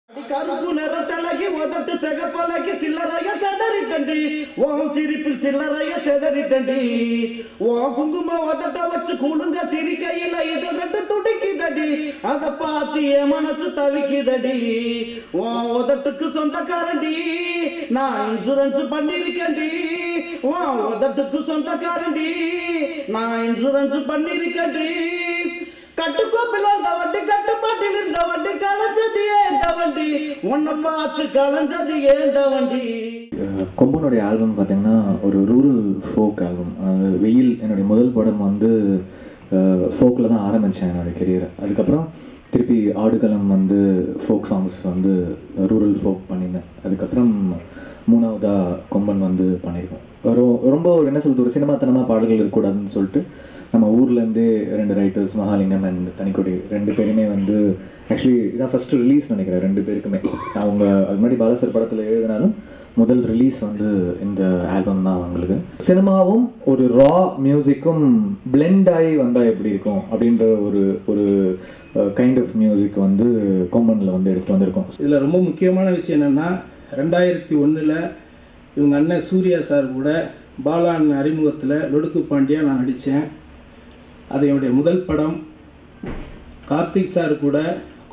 கருப்பு நிறத்தலகி உதட்டு செகப்பலகி சில்லறைய செதறிட்டண்டி ஓ சிரிப்பில் சில்லறைய செதறிட்டண்டி ஓ குங்கும உதட்ட வச்சு குடுங்க சிரிக்கையில இது ரெண்டு துடிக்குதடி அத பார்த்து என் மனசு தவிக்குதடி ஓ உதட்டுக்கு சொந்தக்காரண்டி நான் இன்சூரன்ஸ் பண்ணிருக்கேன்டி ஓ உதட்டுக்கு சொந்தக்காரண்டி நான் இன்சூரன்ஸ் பண்ணிருக்கேன்டி கட்டுக்கோப்பில் வந்த வண்டி கட்டுப்பாட்டில் இருந்த வண்டி கலந்தது ஏந்த வண்டி உன்னை பார்த்து கலந்தது ஏந்த வண்டி. கொம்பனுடைய ஆல்பம் பார்த்தீங்கன்னா ஒரு ரூரல் ஃபோக் ஆல்பம். வெயில் என்னுடைய முதல் படம் வந்து ஃபோக்கில் தான் ஆரம்பித்தேன் என்னோடய கெரியரை. அதுக்கப்புறம் திருப்பி ஆடுகளம் வந்து ஃபோக் சாங்ஸ் வந்து ரூரல் ஃபோக் பண்ணியிருந்தேன். அதுக்கப்புறம் மூணாவதாக கொம்பன் வந்து பண்ணியிருக்கோம். ரொம்ப என்ன சொல்கிறது, ஒரு சினிமாத்தனமாக பாடல்கள் இருக்கக்கூடாதுன்னு சொல்லிட்டு நம்ம ஊர்லேருந்து 2 ரைட்டர்ஸ் மகாலிங்கம் அண்ட் தனிக்கொடி 2 பேருமே வந்து ஆக்சுவலி இதான் ஃபஸ்ட்டு ரிலீஸ் நினைக்கிறேன் 2 பேருக்குமே. அவங்க அது முன்னாடி பாலசர் படத்தில் எழுதினாலும் முதல் ரிலீஸ் வந்து இந்த ஆல்பம் தான் அவங்களுக்கு. சினிமாவும் ஒரு ரா மியூசிக்கும் பிளெண்ட் ஆகி வந்தால் எப்படி இருக்கும் அப்படின்ற ஒரு கைண்ட் ஆஃப் மியூசிக் வந்து கொம்பனில் வந்து எடுத்து வந்திருக்கோம். இதில் ரொம்ப முக்கியமான விஷயம் என்னென்னா 2001 இவங்க அண்ணன் சூர்யா சார் கூட பாலான் அறிமுகத்தில் லொடுக்கு பாண்டியா நான் நடித்தேன். அது என்னுடைய முதல் படம். கார்த்திக் சார் கூட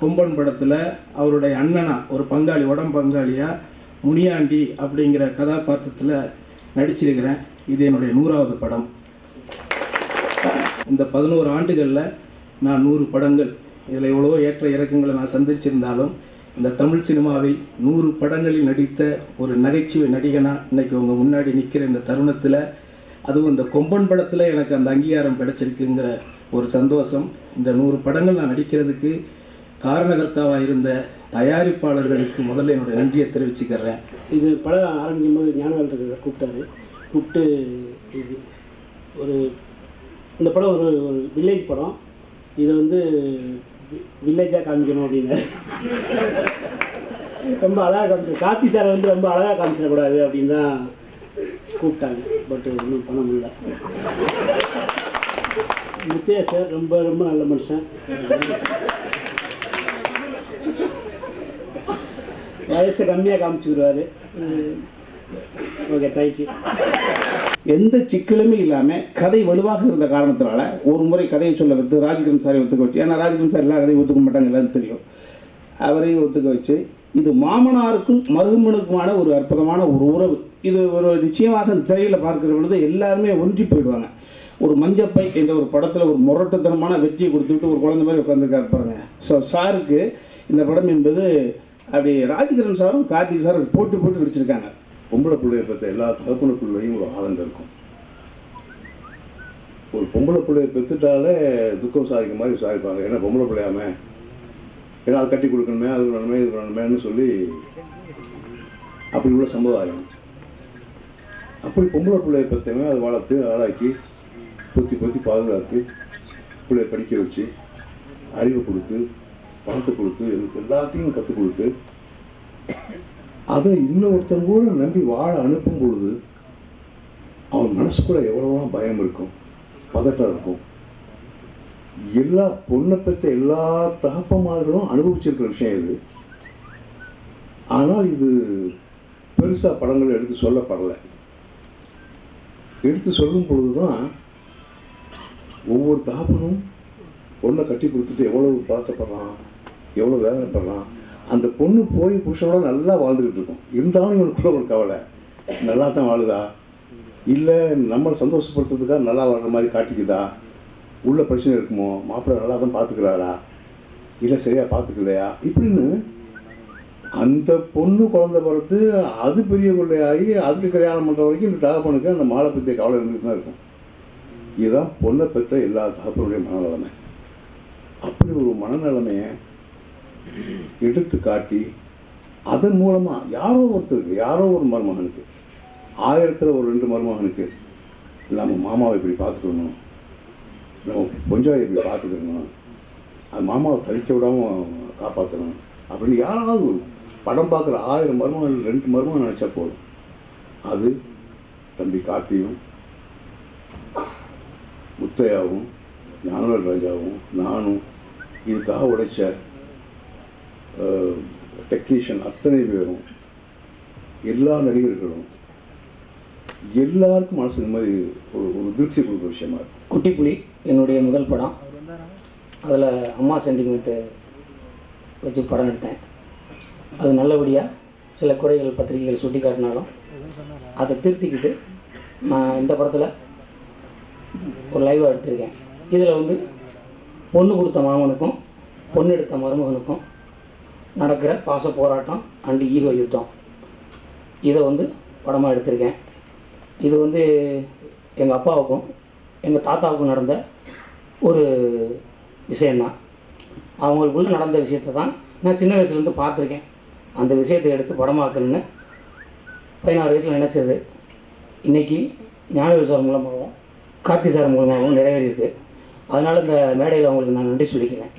கொம்பன் படத்தில் அவருடைய அண்ணனா ஒரு பங்காளி பங்காளியாக முனியாண்டி அப்படிங்கிற கதாபாத்திரத்தில் நடிச்சிருக்கிறேன். இது என்னுடைய 100வது படம். இந்த 11 ஆண்டுகளில் நான் 100 படங்கள், இதில் எவ்வளோ ஏற்ற இறக்கங்களை நான் சந்திச்சிருந்தாலும் இந்த தமிழ் சினிமாவில் 100 படங்களில் நடித்த ஒரு நகைச்சுவை நடிகனாக இன்றைக்கி உங்கள் முன்னாடி நிற்கிற இந்த தருணத்தில், அதுவும் இந்த கொம்பன் படத்தில் எனக்கு அந்த அங்கீகாரம் கிடைச்சிருக்குங்கிற ஒரு சந்தோஷம். இந்த 100 படங்கள் நான் நடிக்கிறதுக்கு காரணகர்த்தாவாக இருந்த தயாரிப்பாளர்களுக்கு முதல்ல என்னோடய நன்றியை தெரிவிச்சுக்கிறேன். இது படம் ஆரம்பிக்கும் போது ஞானவேல் சார் கூப்பிட்டு இந்த படம் ஒரு வில்லேஜ் படம், இதை வந்து வில்லேஜாக காமிக்கணும் அப்படின்னு ரொம்ப அழகாக காமிச்சு, கார்த்தி சாரை வந்து ரொம்ப அழகாக காமிச்சிடக்கூடாது அப்படின்னு தான் கூப்பிட்டாங்க. பட் ஒன்றும் பண்ண முடியல. முத்தையா சார் ரொம்ப ரொம்ப நல்ல மனுஷன். வயசு கம்மியாக காமிச்சுக்கிடுவார். Okay, thank you. எந்த சிக்கலுமே இல்லாமல் கதை வலுவாக இருந்த காரணத்தினால ஒரு முறை கதையை சொல்ல வைத்து ராஜகிரண் சாரை ஒத்துக்க வச்சு, ஏன்னா ராஜகிரண் சார் எல்லா கதையும் ஒத்துக்க மாட்டாங்க, எல்லாரும் தெரியும், அவரையும் ஒத்துக்க வச்சு இது மாமனாருக்கும் மருமனுக்குமான ஒரு அற்புதமான ஒரு உறவு. இது ஒரு நிச்சயமாக திரையில் பார்க்கிற பொழுது எல்லாருமே ஒன்றி போயிடுவாங்க. ஒரு மஞ்சப்பை என்ற ஒரு படத்தில் ஒரு முரட்டுத்தனமான வெற்றியை கொடுத்துட்டு ஒரு குழந்தை மாதிரி உட்காந்துருக்காரு பாருங்க. ஸோ சாருக்கு இந்த படம் என்பது அப்படி ராஜகிரண் சாரும் கார்த்திக் சாரும் போட்டு நடிச்சிருக்காங்க. பொம்பளை பிள்ளையை பற்ற எல்லா தகப்பனுக்குள்ளேயும் ஒரு ஆதங்கம் இருக்கும். ஒரு பொம்பளை பிள்ளையை பெற்றுட்டாலே துக்கம் சாதிக்க மாதிரி சாதிப்பாங்க. ஏன்னா பொம்பளை பிள்ளையாம, ஏன்னா அது கட்டி கொடுக்கணுமே, அது பண்ணணுமே, இது பண்ணணுமேன்னு சொல்லி அப்படி உள்ள சமுதாயம். அப்படி பொம்பளை பிள்ளையை பற்றமே அதை வளர்த்து ஆளாக்கி பொத்தி பாதுகாத்து பிள்ளைய படிக்க வச்சு அறிவை கொடுத்து பணத்தை கொடுத்து எல்லாத்தையும் கற்றுக் கொடுத்து அதை இன்னொருத்தன் கூட நம்பி வாழ அனுப்பும் பொழுது அவன் மனசுக்குள்ள எவ்வளோலாம் பயம் இருக்கும், பதட்டம் இருக்கும். எல்லா பொண்ணை பற்ற எல்லா தகப்பமார்களும் அனுபவிச்சிருக்கிற விஷயம் இது. ஆனால் இது பெருசாக படங்கள் எடுத்து சொல்லப்படலை. எடுத்து சொல்லும் பொழுது தான் ஒவ்வொரு தகப்பனும் பொண்ணை கட்டி கொடுத்துட்டு எவ்வளோ பார்க்கப்படுறான், எவ்வளோ வேதனைப்படுறான். அந்த பொண்ணு போய் புருஷனோட நல்லா வாழ்ந்துக்கிட்டு இருக்கும். இருந்தாலும் இவனுக்குள்ள ஒரு கவலை, நல்லா தான் வாழுதா, இல்லை நம்மளை சந்தோஷப்படுத்துறதுக்காக நல்லா வாழ்கிற மாதிரி காட்டிக்குதா, உள்ள பிரச்சனை இருக்குமோ, மாப்பிள்ளை நல்லா தான் பார்த்துக்கிறாரா, இல்லை சரியாக பார்த்துக்கலையா, இப்படின்னு அந்த பொண்ணு குழந்தை பிறந்து அது பெரிய பிள்ளையாகி அதுக்கு கல்யாணம் பண்ணுற வரைக்கும் இந்த தகப்பனுக்கு அந்த மாலை பற்றிய கவலை இருந்துட்டு தான் இருக்கும். இதுதான் பொண்ணை பெற்ற எல்லா தகப்பனுடைய மனநிலைமை. அப்படி ஒரு மனநிலைமையை எடுத்து காட்டி அதன் மூலமாக யாரோ ஒருத்தருக்கு, யாரோ ஒரு மருமகனுக்கு, 1000ல் ஒரு 2 மருமகனுக்கு நம்ம மாமாவை இப்படி பார்த்துக்கணும், நம்ம பொஞ்சாவை இப்படி பார்த்துக்கணும், அது மாமாவை தவிக்க விடாமல் காப்பாற்றணும் அப்படின்னு யாராவது ஒரு படம் பார்க்குற 1000 மருமகன் 2 மருமகன் நினச்சா போதும். அது தம்பி கார்த்தியும் முத்தையாவும் ஞானவேல் ராஜாவும் நானும் இதுக்காக உழைச்ச டெக்னீஷியன் அத்தனை பேரும் எல்லா நடிகர்களும் எல்லாருக்கும் மனசு நிம்மதி ஒரு திருப்தி கொடுக்குற விஷயமா இருக்கும். குட்டிப்புலி என்னுடைய முதல் படம். அதில் அம்மா சென்டிமெண்ட்டு வச்சு படம் எடுத்தேன். அது நல்லபடியாக சில குறைகள் பத்திரிகைகள் சுட்டி காட்டினாலும் அதை திருத்திக்கிட்டு நான் இந்த படத்தில் ஒரு லைவாக எடுத்திருக்கேன். இதில் வந்து பொண்ணு கொடுத்த மாமனுக்கும் பொண்ணு எடுத்த மருமகனுக்கும் நடக்கிற பாச போராட்டம் அண்டு ஈகோ யுத்தம், இதை வந்து படமாக எடுத்திருக்கேன். இது வந்து எங்கள் அப்பாவுக்கும் எங்கள் தாத்தாவுக்கும் நடந்த ஒரு விஷயந்தான். அவங்களுக்குள்ளே நடந்த விஷயத்தை தான் நான் சின்ன வயசுலேருந்து பார்த்துருக்கேன். அந்த விஷயத்தை எடுத்து படமாக்கணுன்னு 16 வயசில் நினச்சது இன்றைக்கி ஞானவேல் சார் மூலமாகவும் கார்த்தி சார் மூலமாகவும் நிறைவேறியிருக்கு. அதனால் இந்த மேடையில் அவங்களுக்கு நான் நன்றி சொல்லிக்கிறேன்.